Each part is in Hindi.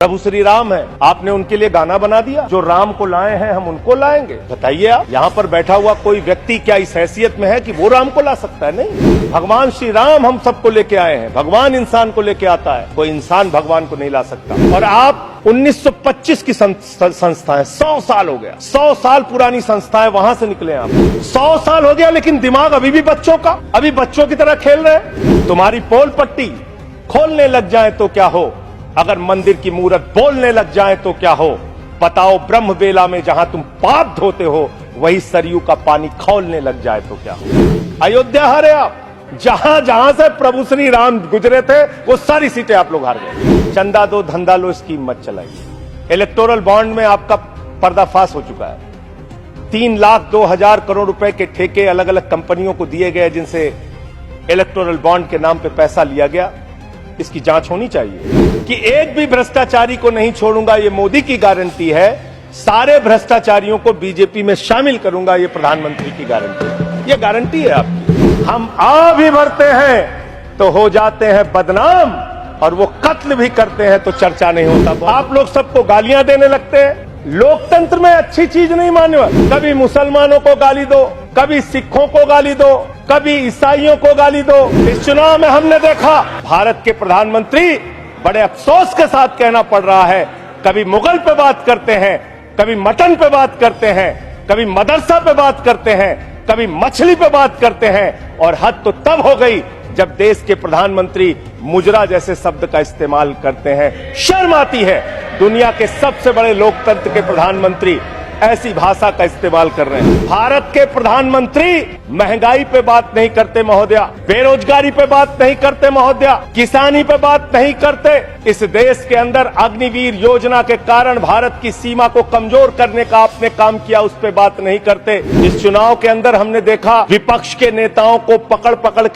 प्रभु श्री राम है, आपने उनके लिए गाना बना दिया। जो राम को लाए हैं हम उनको लाएंगे। बताइए आप, यहाँ पर बैठा हुआ कोई व्यक्ति क्या इस हैसियत में है कि वो राम को ला सकता है? नहीं, भगवान श्री राम हम सबको लेके आए हैं। भगवान इंसान को लेके आता है, कोई इंसान भगवान को नहीं ला सकता। और आप 1925 की संस्था है, 100 साल हो गया, 100 साल पुरानी संस्था है, वहां से निकले आप। 100 साल हो गया लेकिन दिमाग अभी भी बच्चों का, अभी बच्चों की तरह खेल रहे हैं। तुम्हारी पोल पट्टी खोलने लग जाए तो क्या हो, अगर मंदिर की मूरत बोलने लग जाए तो क्या हो। बताओ, ब्रह्म बेला में जहां तुम पाप धोते हो वही सरयू का पानी खौलने लग जाए तो क्या हो। अयोध्या हारे आप, जहां जहां से प्रभु श्री राम गुजरे थे वो सारी सीटें आप लोग हार गए। चंदा दो धंधा लो स्कीम मत चलाइए। इलेक्टोरल बॉन्ड में आपका पर्दाफाश हो चुका है। 3,02,000 करोड़ रुपए के ठेके अलग अलग कंपनियों को दिए गए जिनसे इलेक्टोरल बॉन्ड के नाम पे पैसा लिया गया। इसकी जांच होनी चाहिए कि एक भी भ्रष्टाचारी को नहीं छोड़ूंगा, ये मोदी की गारंटी है। सारे भ्रष्टाचारियों को बीजेपी में शामिल करूंगा, ये प्रधानमंत्री की गारंटी है। ये गारंटी है आपकी। हम आ भी भरते हैं तो हो जाते हैं बदनाम, और वो कत्ल भी करते हैं तो चर्चा नहीं होता। आप लोग सबको गालियां देने लगते हैं। लोकतंत्र में अच्छी चीज नहीं माने। कभी मुसलमानों को गाली दो, कभी सिखों को गाली दो, कभी ईसाइयों को गाली दो। इस चुनाव में हमने देखा भारत के प्रधानमंत्री बड़े अफसोस के साथ कहना पड़ रहा है, कभी मुगल पे बात करते हैं, कभी मटन पे बात करते हैं, कभी मदरसा पे बात करते हैं, कभी मछली पे बात करते हैं। और हद तो तब हो गई जब देश के प्रधानमंत्री मुजरा जैसे शब्द का इस्तेमाल करते हैं। शर्म आती है, दुनिया के सबसे बड़े लोकतंत्र के प्रधानमंत्री ऐसी भाषा का इस्तेमाल कर रहे हैं। भारत के प्रधानमंत्री महंगाई पे बात नहीं करते महोदया, बेरोजगारी पे बात नहीं करते महोदया, किसानी पे बात नहीं करते। इस देश के अंदर अग्निवीर योजना के कारण भारत की सीमा को कमजोर करने का आपने काम किया, उस पे बात नहीं करते। इस चुनाव के अंदर हमने देखा विपक्ष के नेताओं को पकड़ पकड़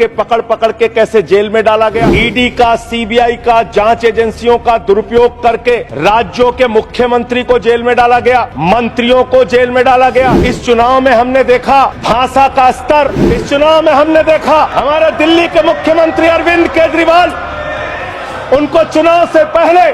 के कैसे जेल में डाला गया। ईडी का, सीबीआई का, जांच एजेंसियों का दुरुपयोग करके राज्यों के मुख्यमंत्री को जेल में डाला गया, मंत्रियों को जेल में डाला गया। इस चुनाव में हमने देखा भाषा का स्तर। इस चुनाव में हमने देखा हमारे दिल्ली के मुख्यमंत्री अरविंद केजरीवाल, उनको चुनाव से पहले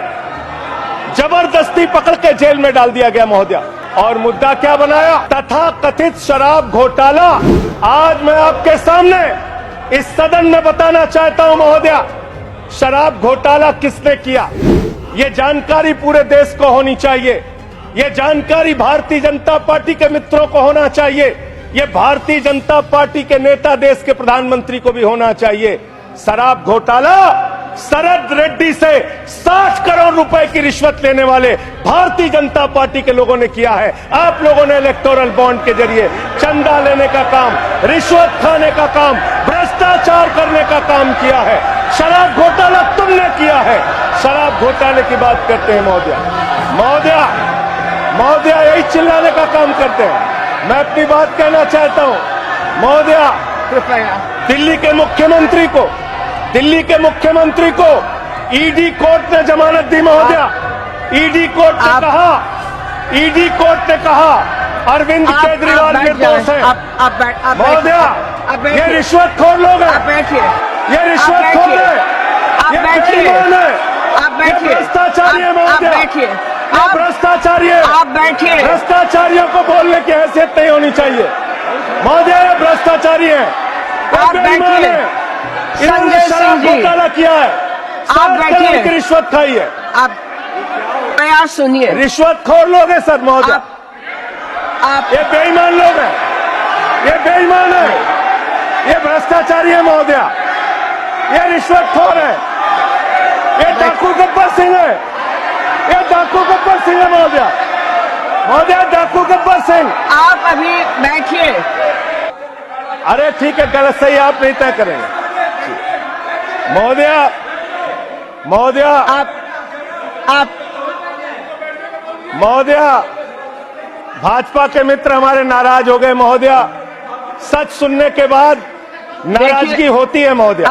जबरदस्ती पकड़ के जेल में डाल दिया गया महोदया। और मुद्दा क्या बनाया? तथाकथित शराब घोटाला। आज मैं आपके सामने इस सदन में बताना चाहता हूं महोदया, शराब घोटाला किसने किया, ये जानकारी पूरे देश को होनी चाहिए। ये जानकारी भारतीय जनता पार्टी के मित्रों को होना चाहिए। ये भारतीय जनता पार्टी के नेता, देश के प्रधानमंत्री को भी होना चाहिए। शराब घोटाला शरद रेड्डी से 60 करोड़ रुपए की रिश्वत लेने वाले भारतीय जनता पार्टी के लोगों ने किया है। आप लोगों ने इलेक्टोरल बॉन्ड के जरिए चंदा लेने का काम, रिश्वत खाने का काम, भ्रष्टाचार करने का काम किया है। शराब घोटाला तुमने किया है। शराब घोटाले की बात करते हैं महोदया, महोदया यही चिल्लाने का काम करते हैं। मैं अपनी बात कहना चाहता हूं महोदया, दिल्ली के मुख्यमंत्री को ईडी कोर्ट ने जमानत दी महोदया। ईडी कोर्ट ने कहा अरविंद केजरीवाल निर्दोष है। महोदया, ये रिश्वतखोर लोग हैं, ये रिश्वतखोर है, ये बेईमान है, ये भ्रष्टाचारी है महोदया, आप भ्रष्टाचारी है। आप बैठिए। भ्रष्टाचारियों को बोलने की हैसियत नहीं होनी चाहिए महोदया, ये भ्रष्टाचारी है, आप बैठिए। इन्होंने शराब घोटाला किया है, आप बैठिए, रिश्वत खाई है। आप प्रयास सुनिए। रिश्वतखोर लोग हैं सर महोदया, आप ये बेईमान लोग हैं, ये बेईमान है, ये भ्रष्टाचारी है महोदया, ये रिश्वतखोर है, ये डाकू गब्बर सिंह है, ये डाकू गब्बर सिंह है महोदया, डाकू गब्बर सिंह। आप अभी बैठिए। अरे ठीक है, गलत सही आप नहीं तय करेंगे महोदया। आप महोदया, भाजपा के मित्र हमारे नाराज हो गए महोदया। सच सुनने के बाद नाराजगी होती है महोदया।